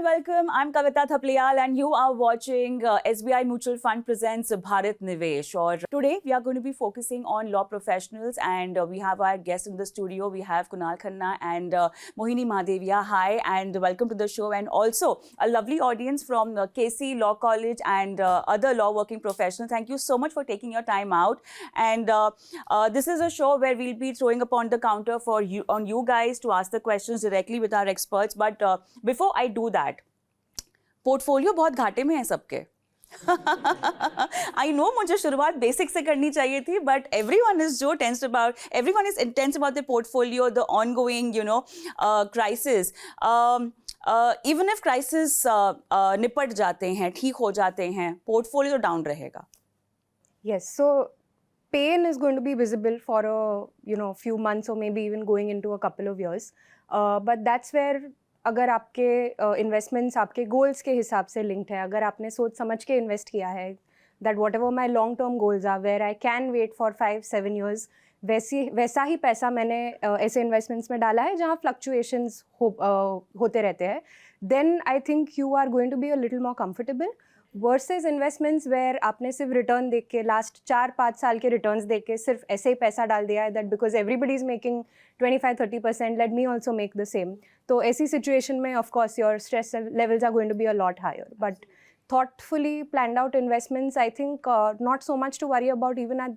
welcome. I'm Kavita Thapliyal and you are watching SBI Mutual Fund presents Bharat Nivesh. Or today we are going to be focusing on law professionals and we have our guests in the studio. We have Kunal Khanna and Mohini Mahadevia. Hi and welcome to the show, and also a lovely audience from KC Law College and other law working professionals. Thank you so much for taking your time out. And this is a show where we'll be throwing upon the counter for you guys to ask the questions directly with our experts. But before I do that, portfolio बहुत घाटे में है सबके. I know मुझे शुरुआत basic से करनी चाहिए थी, but everyone is intense about the portfolio, the ongoing, crisis. Even if crisis निपट जाते हैं, ठीक हो जाते हैं, portfolio तो down रहेगा. Yes, so pain is going to be visible for a few months or maybe even going into a couple of years. But that's where अगर आपके इन्वेस्टमेंट्स आपके गोल्स के हिसाब से लिंक्ड है, अगर आपने सोच समझ के इन्वेस्ट किया है that whatever my long term goals are where I can wait for 5-7 years, वैसा ही पैसा मैंने ऐसे इन्वेस्टमेंट्स में डाला है जहाँ फ्लक्चुएशंस होते रहते हैं, then I think you are going to be a little more comfortable versus investments where आपने सिर्फ रिटर्न देख के लास्ट 4-5 साल के रिटर्न्स देख के सिर्फ ऐसे ही पैसा डाल दिया है that because everybody is making 25-30%, let me also make the same. तो ऐसी सिचुएशन में of course your stress levels are going to be a lot higher, but thoughtfully planned out investments, I think not so much to worry about even at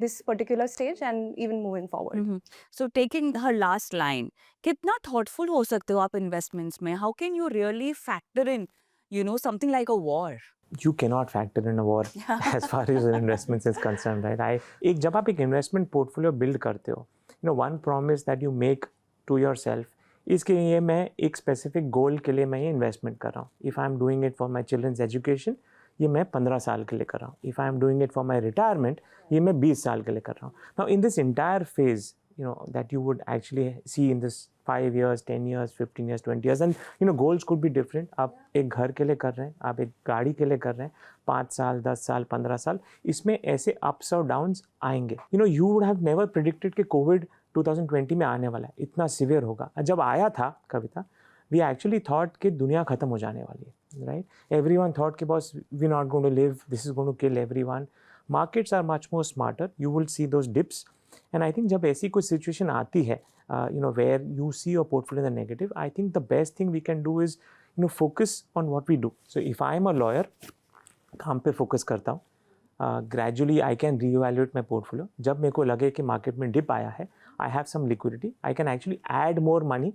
this particular stage and even moving forward. So taking her last line, कितना thoughtful हो सकते हो आप investments में? How can you really factor in, something like a war? You cannot factor in a war as far as investments is concerned, right? जब आप एक investment portfolio build करते हो, one promise that you make to yourself, इसके लिए मैं एक specific goal के लिए मैं ये इन्वेस्टमेंट कर रहा हूँ. If I am doing it for my children's education, ये मैं 15 साल के लिए कर रहा हूँ. If I am doing it for my retirement, ये मैं 20 साल के लिए कर रहा हूँ. Now in this entire phase, that you would actually see in this 5 years, 10 years, 15 years, 20 years, and goals could be different. आप एक घर के लिए कर रहे हैं, आप एक गाड़ी के लिए कर रहे हैं, 5 साल, 10 साल, 15 साल, इसमें ऐसे अप्स और डाउन्स आएंगे. you would have never predicted कि कोविड 2020 में आने वाला है, इतना सिवियर होगा. जब आया था कविता, वी एक्चुअली थॉट कि दुनिया ख़त्म हो जाने वाली है, राइट? एवरीवन थॉट कि boss we not going to live, this is going to kill everyone. Markets are much more smarter, you will see those dips. And I think जब ऐसी कोई सिचुएशन आती है where you see your portfolio the negative, I think the best thing we can do is focus on what we do. So if I am a lawyer, काम पे focus करता हूँ. Gradually I can re-evaluate my portfolio. जब मेरे को लगे कि market में डिप आया है, I have some liquidity, I can actually add more money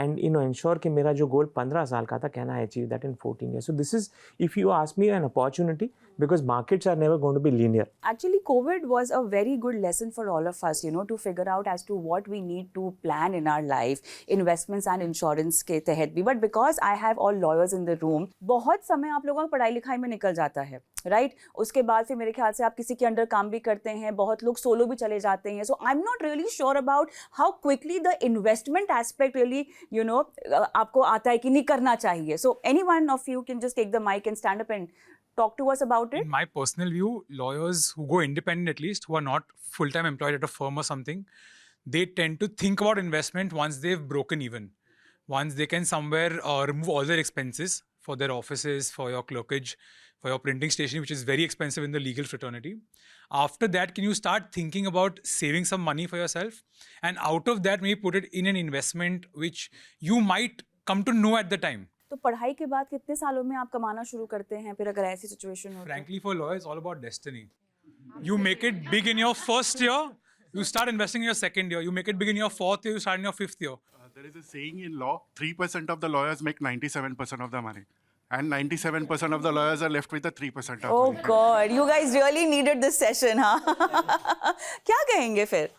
and ensure कि मेरा जो गोल 15 साल का था, can I achieve that in 14 years? So this is, if you ask me, an opportunity, because markets are never going to be linear. Actually, COVID was a very good lesson for all of us, to figure out as to what we need to plan in our life, investments and insurance के तहत भी. But because I have all lawyers in the room, बहुत समय आप लोगों का पढ़ाई लिखाई में निकल जाता है, राइट? उसके बाद फिर मेरे ख्याल से आप किसी के अंडर काम भी करते हैं, बहुत लोग सोलो भी चले जाते हैं. So I am not really sure about how quickly the investment aspect really आपको आता है कि नहीं करना चाहिए. So any one of you can just take the mic and stand up and talk to us about it. In my personal view, lawyers who go independent, at least, who are not full-time employed at a firm or something, they tend to think about investment once they've broken even. Once they can somewhere remove all their expenses for their offices, for your clerkage, for your printing station, which is very expensive in the legal fraternity. After that, can you start thinking about saving some money for yourself? And out of that, maybe put it in an investment which you might come to know at the time. तो पढ़ाई के बाद कितने सालों में आप कमाना शुरू करते हैं फिर अगर ऐसी सिचुएशन हो? Frankly, for lawyers, it's all about destiny. You make it big in your first year, you start investing in your second year. You make it big in your fourth year, you start in your fifth year. There is a saying in law, 3% of the lawyers make 97% of the money. And 97% of the lawyers are left with the 3% of Oh money. God, you guys really needed this session, हाँ? क्या कहेंगे फिर?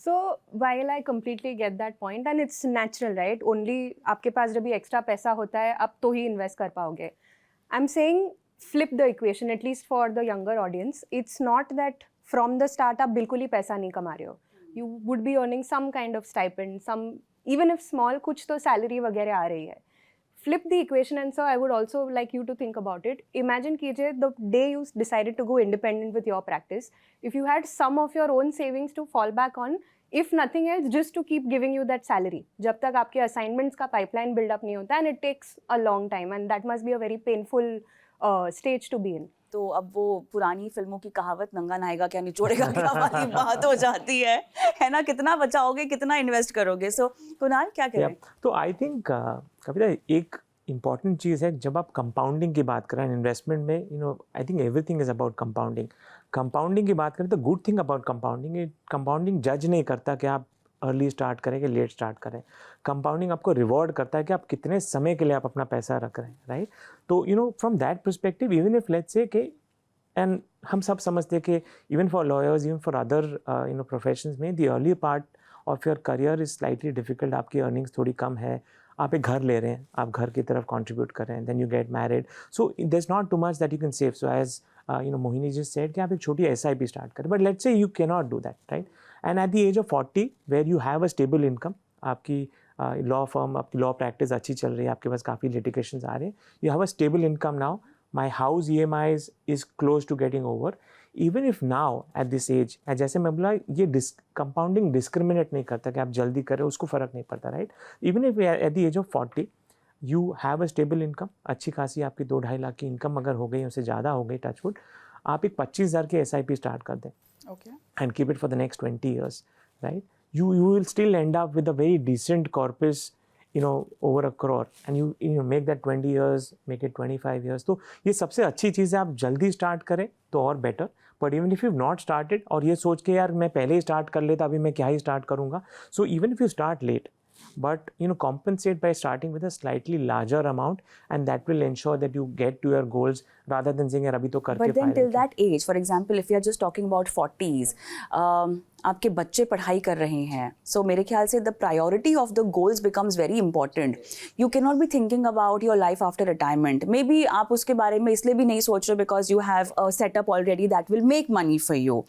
So while I completely get that point and it's natural, right? Only आपके पास जब भी extra पैसा होता है अब तो ही इन्वेस्ट कर पाओगे. I'm saying flip the equation, at least for the younger audience. It's not that from the start आप बिल्कुल ही पैसा नहीं कमा रहे हो. You would be earning some kind of stipend, some even if small, कुछ तो salary वगैरह आ रही है. Flip the equation, and so I would also like you to think about it. Imagine कीजिए the day you decided to go independent with your practice, if you had some of your own savings to fall back on, if nothing else, just to keep giving you that salary. जब तक आपके assignments का pipeline build up नहीं होता, and it takes a long time, and that must be a very painful stage to be in. तो अब वो पुरानी फिल्मों की कहावत नंगा नहाएगा क्या निचोड़ेगा क्या वाली बात हो जाती है ना, कितना बचाओगे कितना इन्वेस्ट करोगे. सो कुणाल क्या कह रहे हैं? तो आई थिंक कविता एक इम्पॉर्टेंट चीज़ है जब आप कंपाउंडिंग की बात करें इन्वेस्टमेंट में, you know I think everything is about compounding. Compounding की बात करें तो good thing about compounding, compounding जज नहीं करता कि आप अर्ली स्टार्ट करें कि लेट स्टार्ट करें. कंपाउंडिंग आपको रिवॉर्ड करता है कि आप कितने समय के लिए आप अपना पैसा रख रहे हैं, राइट. तो you know from that perspective even if let's say कि एंड हम सब समझते हैं कि even for lawyers even for other you know professions में the early part of your career is slightly difficult. आपकी अर्निंग्स थोड़ी कम है, आप एक घर ले रहे हैं, आप घर की तरफ कंट्रीब्यूट कर रहे हैं, then you get married, so there is not too much that you can save. So as you know Mohini just said कि आप एक छोटी SIP स्टार्ट करें, but let's say you cannot do that, right. And at the age of 40 where you have a stable income, आपकी law firm, आपकी law practice अच्छी चल रही है, आपके पास काफ़ी लिटिगेशंस आ रहे हैं, you have a stable income now, my house EMIs is close to getting over. Even if now at this age, जैसे मैं बोला ये कंपाउंडिंग डिस्क्रिमिनेट नहीं करता कि आप जल्दी करें, उसको फ़र्क नहीं पड़ता, right. Even if at the age of 40 you have a stable income, अच्छी खासी आपकी 2-2.5 लाख की इनकम अगर हो गई, उससे ज़्यादा हो गई, टचवुड, आप एक 25,000 की SIP स्टार्ट कर दें and keep it for the next 20 years, right. You will still end up with a very decent corpus, you know, over 1 crore, and you make that 20 years, make it 25 years. तो ये सबसे अच्छी चीज़ है, आप जल्दी start करें तो और better. But even if you not started और ये सोच के यार मैं पहले ही स्टार्ट कर लेता, अभी मैं क्या ही स्टार्ट करूँगा, so even if you start late, but you know compensate by starting with a slightly larger amount, and that will ensure that you get to your goals rather than saying यार अभी तो करके But then फायदा till क्या. that age, for example, if we are just talking about 40s, आपके बच्चे पढ़ाई कर रहे हैं, so मेरे ख्याल से the priority of the goals becomes very important. You cannot be thinking about your life after retirement. Maybe आप उसके बारे में इसलिए भी नहीं सोच रहे because you have a setup already that will make money for you.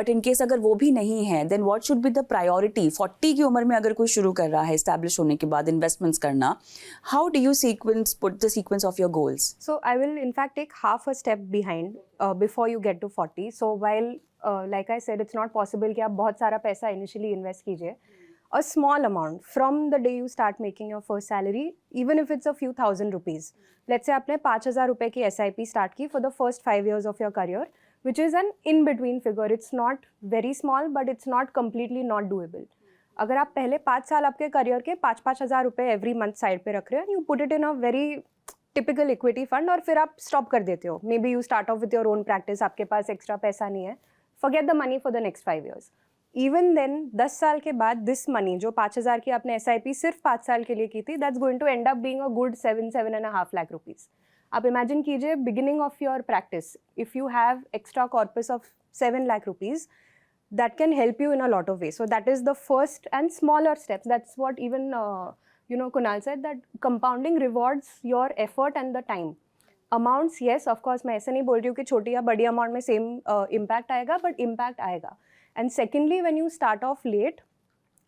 But in case अगर वो भी नहीं है, then what should be the priority? 40 की उम्र में अगर कोई शुरू कर रहा है establish होने के बाद investments करना, how do you put the sequence of your goals? So I will in fact take half a step behind before you get to 40. So while like I said, it's not possible कि आप बहुत सारा पैसा initially invest कीजिए. A small amount from the day you start making your first salary, even if it's a few thousand rupees. Let's say आपने 5,000 रुपए की SIP start की for the first 5 years of your career, which is an in-between figure. It's not very small, but it's not completely not doable. अगर आप पहले 5 साल आपके career के 5-5 हज़ार रुपये एवरी मंथ साइड पे रख रहे हो, you put it in a very typical equity fund, और फिर आप स्टॉप कर देते हो. Maybe you start off with your own practice, आपके पास एक्स्ट्रा पैसा नहीं है, forget the money for the next 5 years. Even then 10 साल के बाद दिस मनी जो 5,000 की आपने SIP सिर्फ 5 साल के लिए की थी, that's going to end up being a good 7.5 lakh rupees. आप इमेजिन कीजिए beginning of your practice, if you have extra corpus of 7 lakh rupees, that can help you in a lot of ways. So that is the first and smaller steps. That's what even Kunal said, that compounding rewards your effort and the time. Amounts, yes, of course, मैं ऐसे नहीं बोल रही हूँ कि छोटी या बड़ी अमाउंट में सेम इम्पैक्ट आएगा, बट इम्पैक्ट आएगा. And secondly, when you start off late,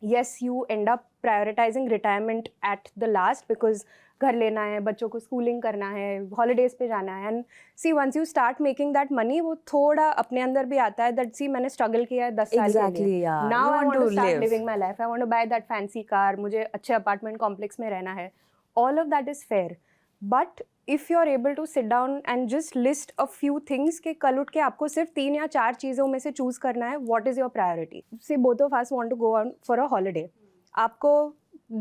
yes, you end up prioritizing retirement at the last because घर लेना है, बच्चों को स्कूलिंग करना है, हॉलीडेज पे जाना है. And see once you start making that money, वो थोड़ा अपने अंदर भी आता है दैट सी मैंने स्ट्रगल किया है 10 साल के लिए. Now I want to start living my life, I want to buy that fancy car, मुझे अच्छे अपार्टमेंट कॉम्प्लेक्स में रहना है. All of that is fair, but if you are able to sit down and just list a few things के कल उठ के आपको सिर्फ 3 या 4 चीज़ों में से चूज़ करना है, what is your priority. See both of us want to go on for a holiday. आपको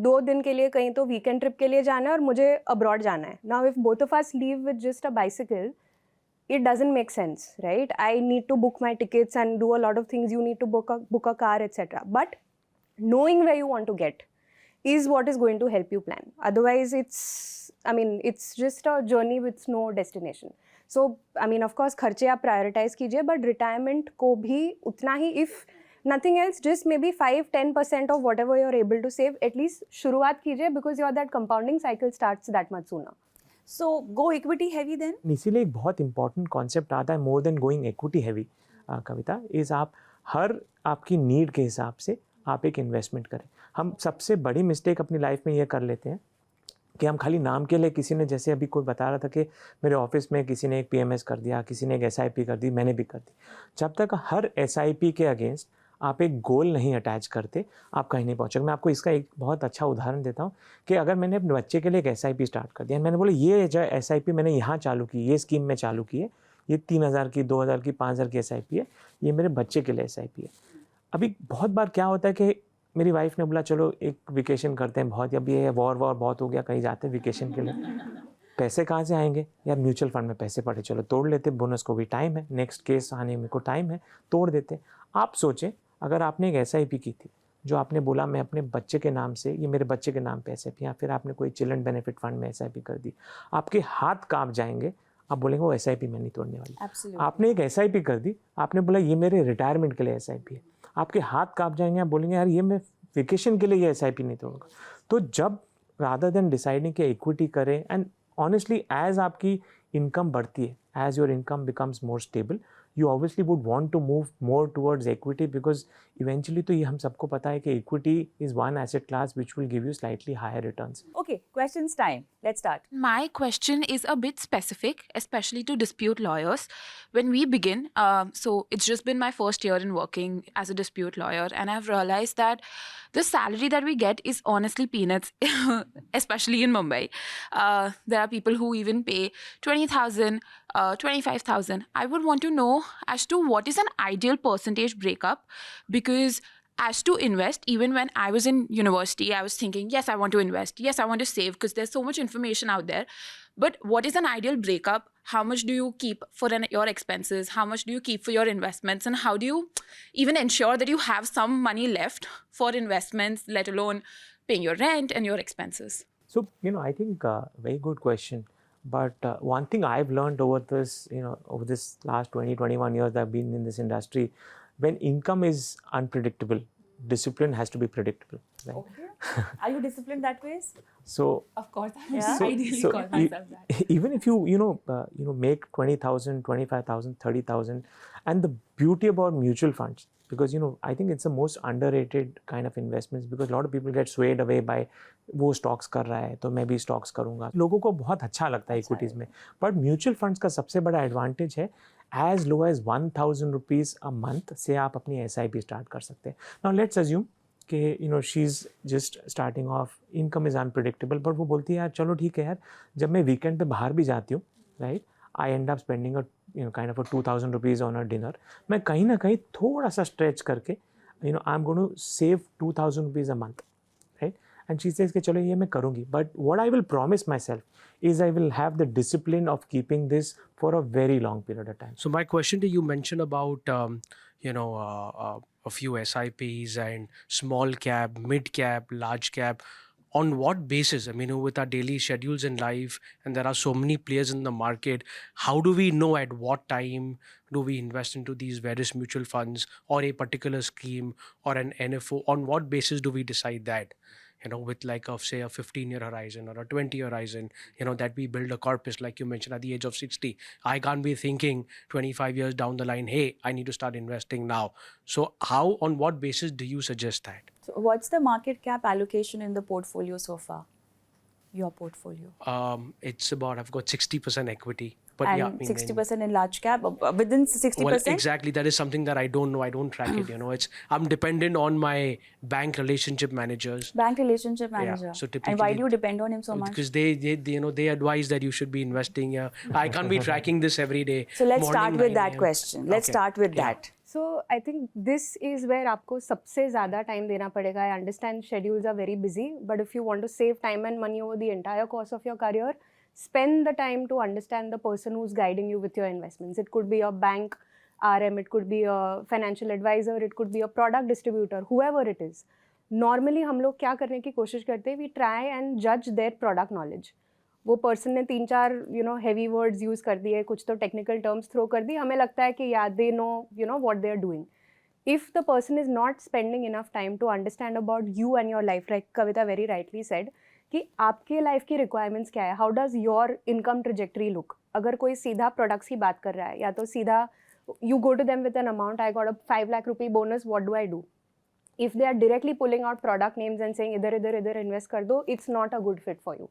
2 दिन के लिए कहीं तो वीकेंड ट्रिप के लिए जाना है और मुझे अब्रॉड जाना है. Now if both of us leave with just a bicycle, it doesn't make sense, right? I need to book my tickets and do a lot of things. You need to book a car, etc. But knowing where you want to get is what is going to help you plan. Otherwise, it's just a journey with no destination. So, of course, खर्चे आप prioritize कीजिए, but retirement को भी उतना ही, if nothing else, just maybe 5-10% of whatever you're able to save, at least शुरुआत कीजिए, because that compounding cycle starts that much sooner. So go equity heavy then? इसीलिए एक बहुत इंपॉर्टेंट कॉन्सेप्ट आता है, more than going equity heavy Kavita, is आप हर आपकी need के हिसाब से आप एक इन्वेस्टमेंट करें. हम सबसे बड़ी मिस्टेक अपनी लाइफ में ये कर लेते हैं कि हम खाली नाम के लिए, किसी ने जैसे अभी कोई बता रहा था कि मेरे ऑफिस में किसी ने एक PMS कर दिया, किसी ने एक SIP कर दी, मैंने भी कर दी. जब तक हर SIP के अगेंस्ट आप एक गोल नहीं अटैच करते, आप कहीं नहीं पहुँचोगे। मैं आपको इसका एक बहुत अच्छा उदाहरण देता हूँ कि अगर मैंने अपने बच्चे के लिए एक SIP स्टार्ट कर दिया, मैंने बोला ये जो SIP मैंने यहाँ चालू की, ये स्कीम में चालू की है, ये 3,000 की, 2,000 की, 5,000 की SIP है, ये मेरे बच्चे के लिए SIP है। अभी बहुत बार क्या होता है कि मेरी वाइफ ने बोला चलो एक वेकेशन करते हैं, बहुत अभी ये वॉर बहुत हो गया, कहीं जाते हैं वेकेशन के लिए, पैसे कहाँ से आएंगे यार, म्यूचुअल फंड में पैसे पड़े, चलो तोड़ लेते, बोनस को भी टाइम है, नेक्स्ट केस आने में को टाइम है, तोड़ देते। आप सोचें अगर आपने एक SIP की थी जो आपने बोला मैं अपने बच्चे के नाम से, ये मेरे बच्चे के नाम पे SIP, या फिर आपने कोई चिल्ड्रन बेनिफिट फंड में SIP कर दी, आपके हाथ कांप जाएंगे, आप बोलेंगे वो SIP मैं नहीं तोड़ने वाली। Absolutely. आपने एक SIP कर दी, आपने बोला ये मेरे रिटायरमेंट के लिए SIP है, आपके हाथ कांप जाएंगे, आप बोलेंगे यार ये मैं वेकेशन के लिए ये SIP नहीं तोड़ूंगा। तो जब रादर देन डिसाइडिंग कि इक्विटी करें, एंड ऑनेस्टली एज आपकी इनकम बढ़ती है, as your income becomes more stable, you obviously would want to move more towards equity, because eventually तो ये हम सबको पता है कि equity is one asset class which will give you slightly higher returns. Okay, questions time. Let's start. My question is a bit specific, especially to dispute lawyers. When we begin, so it's just been my first year in working as a dispute lawyer, and I've realized that the salary that we get is honestly peanuts, especially in Mumbai. There are people who even pay 20,000, 25,000. I would want to know as to what is an ideal percentage breakup, because as to invest, even when I was in university, I was thinking, yes, I want to invest. Yes, I want to save, because there's so much information out there. But what is an ideal breakup? How much do you keep for your expenses? How much do you keep for your investments? And how do you even ensure that you have some money left for investments, let alone paying your rent and your expenses? So, I think very good question. But one thing I've learned over this, over this last 20, 21 years that I've been in this industry, when income is unpredictable, discipline has to be predictable. Right? Okay. Are you disciplined that way? So, Of course, I Yeah. would ideally call myself that. even if you make 20,000, 25,000, 30,000, and the beauty about mutual funds, because I think it's the most underrated kind of investments, because a lot of people get swayed away by वो stocks कर रहा है तो मैं भी stocks करूँगा, लोगों को बहुत अच्छा लगता है इक्विटीज़ में, बट म्यूचुअल फंड्स का सबसे बड़ा एडवांटेज है as low as 1,000 rupees a month से आप अपनी SIP स्टार्ट कर सकते हैं। नाउ लेट्स अज्यूम कि she is just starting off, income is unpredictable, but वो बोलती है यार चलो ठीक है यार, जब मैं वीकेंड पे बाहर भी जाती हूँ, right, I end up spending kind of 2,000 rupees on a dinner, मैं कहीं ना कहीं थोड़ा सा स्ट्रेच करके I am going to save 2,000 rupees a month, right, and she says कि चलो ये मैं करूँगी, but what I will promise myself is I will have the discipline of keeping this for a very long period of time. So my question to you mentioned about a few SIPs and small cap, mid cap, large cap. On what basis? I mean, with our daily schedules in life, and there are so many players in the market, how do we know at what time do we invest into these various mutual funds or a particular scheme or an NFO? On what basis do we decide that? With like say a 15-year horizon or a 20-year horizon, that we build a corpus, like you mentioned, at the age of 60. I can't be thinking 25 years down the line, hey, I need to start investing now. So on what basis do you suggest that? So what's the market cap allocation in the portfolio so far? Your portfolio? It's about, I've got 60% equity. But And yeah, I mean, 60% in large cap, within 60%? Well, exactly. That is something that I don't know. I don't track it. I'm dependent on my bank relationship managers. Bank relationship manager. So and why typically- do you depend on him so much? Because they advise that you should be investing. I can't be tracking this every day. So let's morning start with 9 that a.m. question. Let's Okay. start with Yeah. that. So I think this is where आपको सबसे ज़्यादा time देना पड़ेगा. I understand schedules are very busy, but if you want to save time and money over the entire course of your career, spend the time to understand the person who's guiding you with your investments. It could be a bank RM, it could be a financial advisor, it could be a product distributor, whoever it is. Normally हम लोग क्या करने की कोशिश करते हैं? We try and judge their product knowledge. वो person ने 3-4 हैवी वर्ड्स यूज़ कर दिए, कुछ तो टेक्निकल टर्म्स थ्रो कर दी, हमें लगता है कि या they know what they are doing. If the person is not spending enough time to understand about you and your life, like Kavita very rightly said, कि आपके लाइफ की रिक्वायरमेंट्स क्या है, how does your income trajectory look. अगर कोई सीधा products की बात कर रहा है, या तो सीधा you go to them with an amount, I got a 5 lakh rupee bonus, what do I do? If they are directly pulling out product names and saying इधर इधर इधर इन्वेस्ट कर दो, it's not a good fit for you.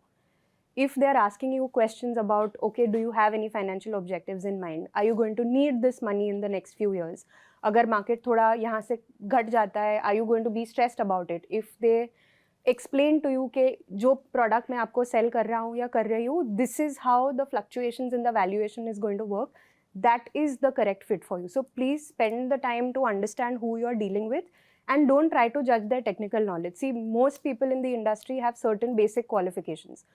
if they're asking you questions about, okay, do you have any financial objectives in mind? Are you going to need this money in the next few years? अगर market थोड़ा यहाँ से घट जाता है, are you going to be stressed about it? If they explain to you कि जो product मैं आपको sell कर रहा हूँ या कर रही हूँ, this is how the fluctuations in the valuation is going to work, that is the correct fit for you. So please spend the time to understand who you're dealing with and don't try to judge their technical knowledge. See, most people in the industry have certain basic qualifications.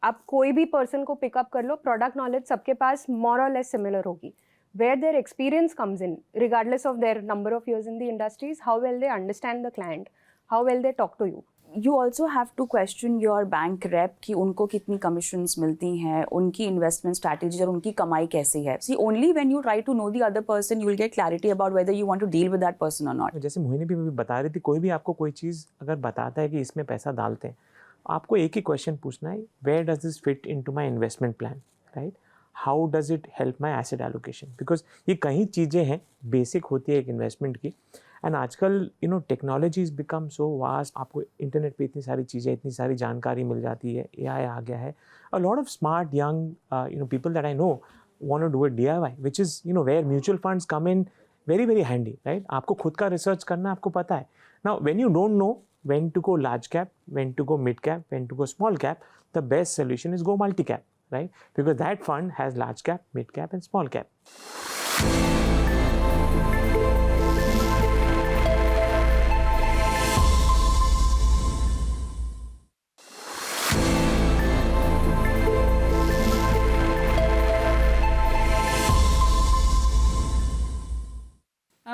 आप कोई भी person को pickup कर लो, product knowledge सबके पास मोर और less similar होगी. Where their experience comes in, regardless of their number of years in the industry, is how well they understand the client, how well they talk to you. You also have to question your bank rep कि उनको कितनी commissions मिलती हैं, उनकी investment strategy और उनकी कमाई कैसी है. See, only when you try to know the other person, you will get clarity about whether you want to deal with that person or not. जैसे मोहिनी भी बता रही थी, कोई भी आपको कोई चीज़ अगर बताता है कि इसमें पैसा डालते हैं, आपको एक ही क्वेश्चन पूछना है, where does this fit into my investment plan, right? How does it help my asset allocation? Because ये कई चीज़ें हैं, बेसिक होती है एक इन्वेस्टमेंट की. एंड आजकल technology is become so vast. आपको इंटरनेट पे इतनी सारी चीज़ें, इतनी सारी जानकारी मिल जाती है, AI आ गया है. A lot of smart young people that I know want to do it DIY, which is where mutual funds come in very very handy, right? आपको खुद का रिसर्च करना आपको पता है. Now when you don't know when to go large cap, when to go mid cap, when to go small cap, the best solution is go multi cap, right? Because that fund has large cap, mid cap and small cap.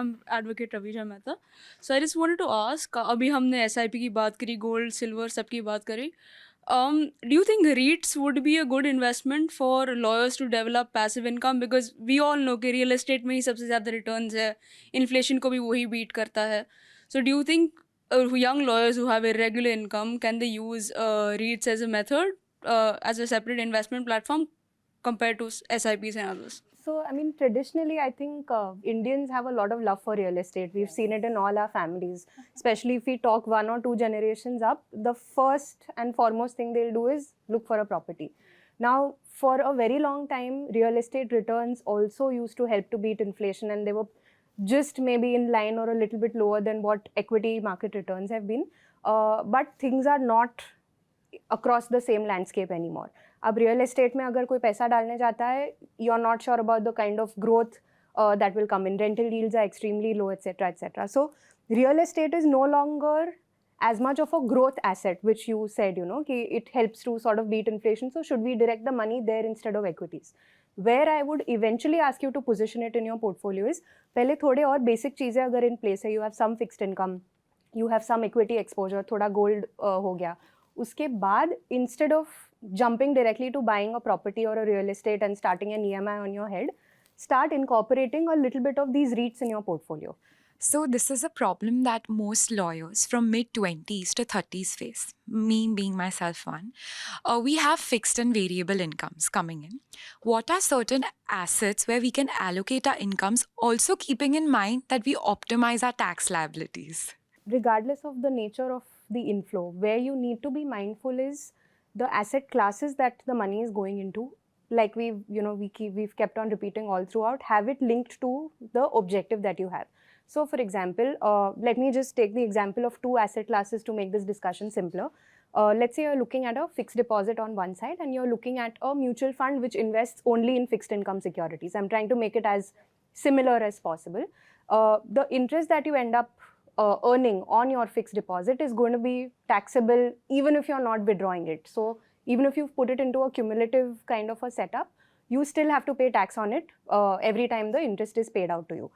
I'm advocate Ravi Mehta. So I just wanted to ask, अभी हमने SIP की बात करी, gold, silver सबकी बात करी. Do you think REITs would be a good investment for lawyers to develop passive income? Because we all know कि real estate में ही सबसे ज़्यादा returns है, inflation को भी वही beat करता है. So do you think young lawyers who have irregular income, can they use REITs as a method, as a separate investment platform compared to SIPs and others? So, I mean, traditionally, I think Indians have a lot of love for real estate. We've seen it in all our families, especially if we talk 1 or 2 generations up. The first and foremost thing they'll do is look for a property. Now, for a very long time, real estate returns also used to help to beat inflation, and they were just maybe in line or a little bit lower than what equity market returns have been. But things are not across the same landscape anymore. अब real estate में अगर कोई पैसा डालने जाता है, you are not sure about the kind of growth that will come in. Rental yields are extremely low, etc., etc. So real estate is no longer as much of a growth asset, which you said, कि it helps to sort of beat inflation. So should we direct the money there instead of equities? Where I would eventually ask you to position it in your portfolio is, पहले थोड़े और basic चीज़ें अगर in place है, you have some fixed income, you have some equity exposure, थोड़ा gold हो गया. उसके बाद instead of jumping directly to buying a property or a real estate and starting an EMI on your head, start incorporating a little bit of these REITs in your portfolio. So this is a problem that most lawyers from mid-20s to 30s face, me being myself one. We have fixed and variable incomes coming in. What are certain assets where we can allocate our incomes, also keeping in mind that we optimize our tax liabilities? Regardless of the nature of the inflow, where you need to be mindful is the asset classes that the money is going into. Like we've kept on repeating all throughout, have it linked to the objective that you have. So for example, let me just take the example of 2 asset classes to make this discussion simpler. Let's say you're looking at a fixed deposit on one side and you're looking at a mutual fund which invests only in fixed income securities. I'm trying to make it as similar as possible. The interest that you end up earning on your fixed deposit is going to be taxable even if you're not withdrawing it. So even if you've put it into a cumulative kind of a setup, you still have to pay tax on it every time the interest is paid out to you.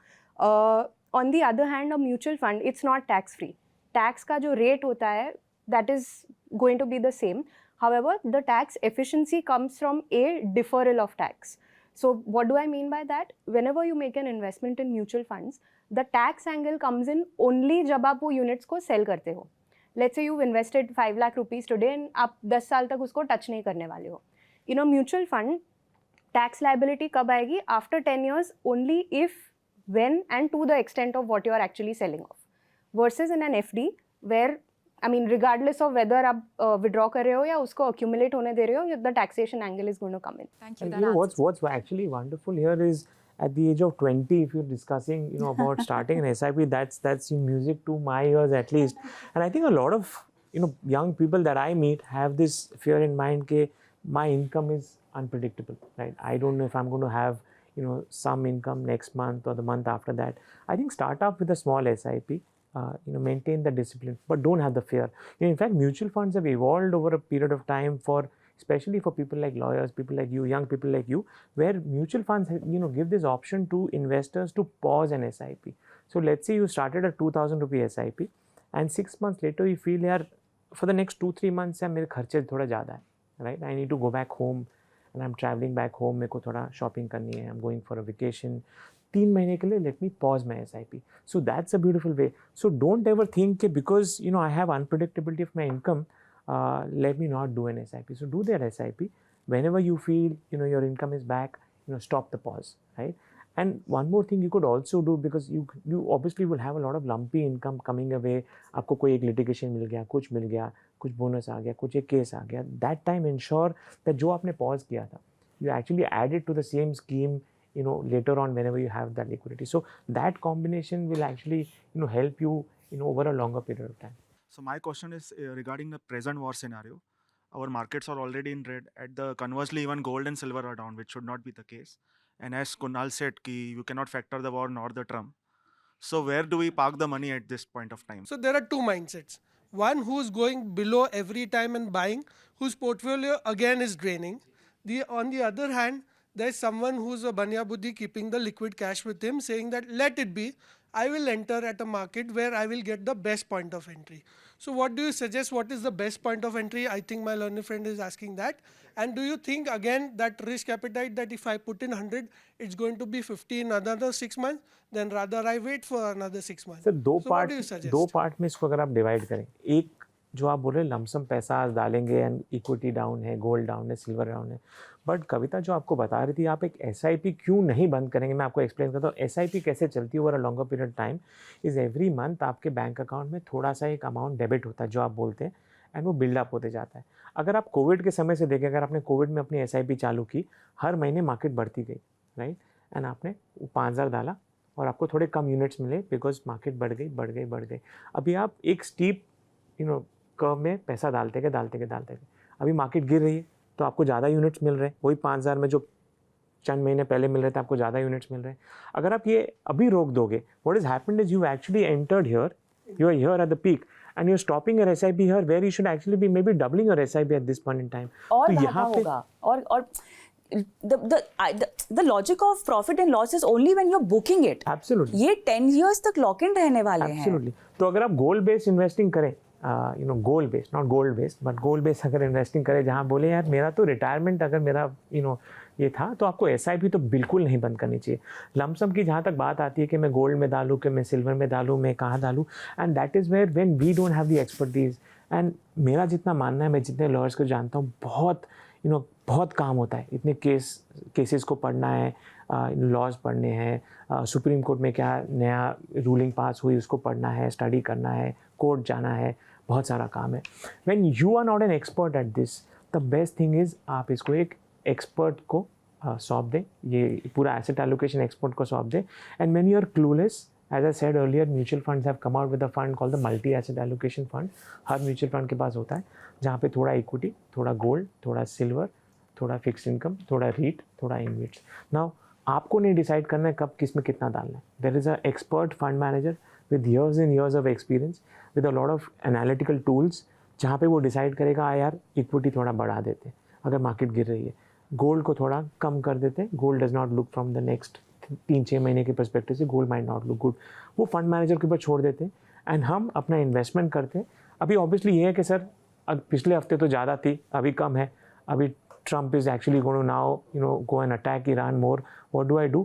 On the other hand, a mutual fund, it's not tax free. Tax का जो rate होता है, that is going to be the same. However, the tax efficiency comes from a deferral of tax. So what do I mean by that? Whenever you make an investment in mutual funds, the tax angle comes in only जब आप वो units को sell करते हो. Let's say you've invested 5 lakh rupees today and आप 10 साल तक उसको touch नहीं करने वाले हो. In a mutual fund, tax liability कब आएगी? After 10 years, only if, when and to the extent of what you are actually selling off. Versus in an FD, where I mean, regardless of whether आप withdraw कर रहे हो या उसको accumulate होने दे रहे हो, the taxation angle is going to come in. Thank you. And That you know answers. what's actually wonderful here is at the age of 20, if you're discussing, you know, about starting an SIP, that's music to my ears at least. And I think a lot of, you know, young people that I meet have this fear in mind that my income is unpredictable, right? I don't know if I'm going to have, you know, some income next month or the month after that. I think start up with a small SIP. You know, maintain the discipline, but don't have the fear. You know, in fact, mutual funds have evolved over a period of time for, especially for people like lawyers, people like you, young people like you, where mutual funds, you know, give this option to investors to pause an SIP. So let's say you started a 2,000 rupee SIP, and 6 months later you feel, yaar, for the next 2-3 months, यार मेरे खर्चे थोड़ा ज़्यादा है, right? I need to go back home, and I'm traveling back home. मेरे को थोड़ा shopping करनी है. I'm going for a vacation. 3 महीने के लिए let me pause my SIP. So that's a beautiful way. So don't ever think that because, you know, I have unpredictability of my income, let me not do an SIP. So do that SIP. Whenever you feel, you know, your income is back, you know, stop the pause, right? And one more thing you could also do, because you obviously will have a lot of lumpy income coming away. आपको कोई एक litigation मिल गया, कुछ मिल गया, कुछ bonus आ गया, कुछ एक case आ गया. That time ensure that जो आपने pause किया था, you actually add it to the same scheme, you know, later on whenever you have that liquidity. So that combination will actually, you know, help you, you know, over a longer period of time. So my question is regarding the present war scenario. Our markets are already in red. Conversely, even gold and silver are down, which should not be the case. And as Kunal said, you cannot factor the war nor the Trump. So where do we park the money at this point of time? So there are two mindsets. One who's going below every time and buying, whose portfolio again is draining. On the other hand, there's someone who's a Banya Buddhi keeping the liquid cash with him, saying that let it be, I will enter at a market where I will get the best point of entry. So what do you suggest? What is the best point of entry? I think my learned friend is asking that. And do you think again that risk appetite, that if I put in 100, it's going to be 50 in another 6 months, then rather I wait for another 6 months? Sir what do you suggest? दो part में इसको अगर आप divide करें, एक जो आप बोल रहे हैं लमसम पैसा आज डालेंगे एंड इक्विटी डाउन है, गोल्ड डाउन है, सिल्वर डाउन है, बट कविता जो आपको बता रही थी आप एक SIP क्यों नहीं बंद करेंगे, मैं आपको एक्सप्लेन करता हूँ. SIP कैसे चलती है over a longer period time is every month आपके बैंक अकाउंट में थोड़ा सा एक अमाउंट डेबिट होता है जो आप बोलते हैं, एंड वो बिल्डअप होते जाता है. अगर आप कोविड के समय से देखें, अगर आपने कोविड में अपनी SIP चालू की, हर महीने मार्केट बढ़ती गई, राइट, एंड आपने 5,000 डाला और आपको थोड़े कम यूनिट्स मिले बिकॉज मार्केट बढ़ गई. अभी आप एक स्टीप, यू नो, कर्व में पैसा डालते गए. अभी मार्केट गिर रही है तो आपको ज़्यादा यूनिट्स मिल रहे हैं, वही 5,000 में जो चंद महीने पहले मिल रहे थे आपको ज़्यादा यूनिट्स मिल रहे हैं. अगर आप ये अभी रोक दोगे, what is happened is you actually entered here, you are here at the peak and you're stopping your SIP here where you should actually be maybe doubling your SIP at this point in time. और तो यहाँ होगा और the logic of profit and loss is only when you're booking it. Absolutely. ये 10 years तक lock in रहने वाले हैं. Absolutely. तो अगर आप गोल्ड बेस्ड इन्वेस्टिंग करें, you know, gold based, not gold based but gold based अगर इन्वेस्टिंग करें, जहाँ बोले यार मेरा तो रिटायरमेंट अगर मेरा, यू नो, ये था, तो आपको SIP तो बिल्कुल नहीं बंद करनी चाहिए. लमसम की जहाँ तक बात आती है कि मैं गोल्ड में डालूँ, कि मैं सिल्वर में डालूँ, मैं कहाँ डालूँ, and that is where when we don't have the expertise. And मेरा जितना मानना है, मैं जितने लॉयर्स को जानता हूँ, बहुत, यू नो, बहुत काम होता है. इतने केसेस को पढ़ना है, लॉज पढ़ने हैं, सुप्रीम कोर्ट में क्या नया रूलिंग पास हुई उसको पढ़ना है, स्टडी करना है, कोर्ट जाना है, बहुत सारा काम है. When you are not an expert at this, the best thing is आप इसको एक एक्सपर्ट को सौंप दें, ये पूरा एसेट एलोकेशन एक्सपर्ट को सौंप दें. And when you are clueless, as I said earlier, mutual funds have come out with a fund called the multi asset allocation fund. हर म्यूचुअल फंड के पास होता है, जहाँ पे थोड़ा इक्विटी, थोड़ा गोल्ड, थोड़ा सिल्वर, थोड़ा फिक्स इनकम, थोड़ा रीट, थोड़ा इनविट्स. नाउ आपको नहीं डिसाइड करना है कब किस में कितना डालना है. There is a expert fund manager with years and years of experience, with a lot of analytical tools, जहाँ पे वो डिसाइड करेगा यार इक्विटी थोड़ा बढ़ा देते अगर मार्केट गिर रही है, गोल्ड को थोड़ा कम कर देते. Gold does not look from the next 3-6 महीने के पर्सपेक्टिव से gold might not look good, वो फंड मैनेजर के ऊपर छोड़ देते हैं एंड हम अपना इन्वेस्टमेंट करते हैं. अभी ऑब्वियसली ये है कि सर पिछले हफ्ते तो ज़्यादा थी, अभी कम है, अभी Trump is actually going to now, you know, go and attack Iran more. What do?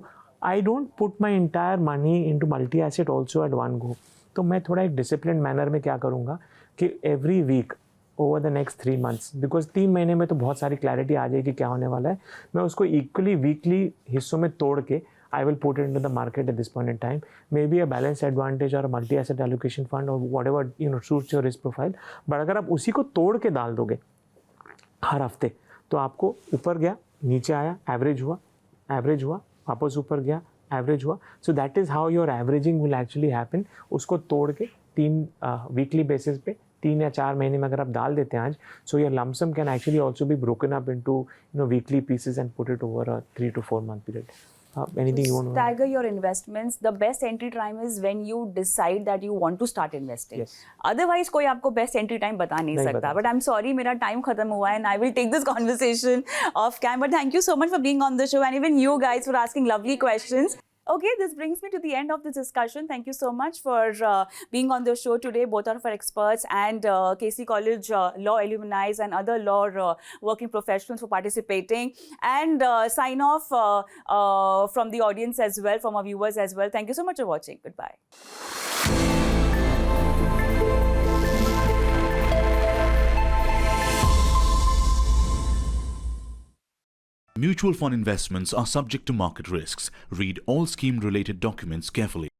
I don't put my entire money into multi-asset also at one go. तो मैं थोड़ा एक disciplined manner में क्या करूँगा कि every week over the next 3 months, because 3 महीने में तो बहुत सारी clarity आ जाएगी क्या होने वाला है, मैं उसको equally weekly हिस्सों में तोड़ के I will put it into the market at this point in time. Maybe a balanced advantage or a multi-asset allocation fund or whatever suits your risk profile. But अगर आप उसी को तोड़ के डाल दोगे हर हफ्ते, तो आपको ऊपर गया, नीचे आया, एवरेज हुआ, वापस ऊपर गया, एवरेज हुआ. So that is how your averaging will actually happen. उसको तोड़ के 3 वीकली बेसिस पे 3 या 4 महीने में अगर आप डाल देते हैं आज, so your lump sum can actually also be broken up into weekly pieces and put it over a 3 to 4 month period. Anything you want to add? Stagger your investments. The best entry time is when you decide that you want to start investing. Yes. Otherwise कोई आपको best entry time बता नहीं सकता. बता But I'm sorry, मेरा time खत्म हुआ है and I will take this conversation off cam. But thank you so much for being on the show and even you guys for asking lovely questions. Okay, this brings me to the end of this discussion. Thank you so much for being on the show today, both of our experts and KC College law alumni and other law working professionals for participating. And sign off from the audience as well, from our viewers as well. Thank you so much for watching. Goodbye. Mutual fund investments are subject to market risks. Read all scheme-related documents carefully.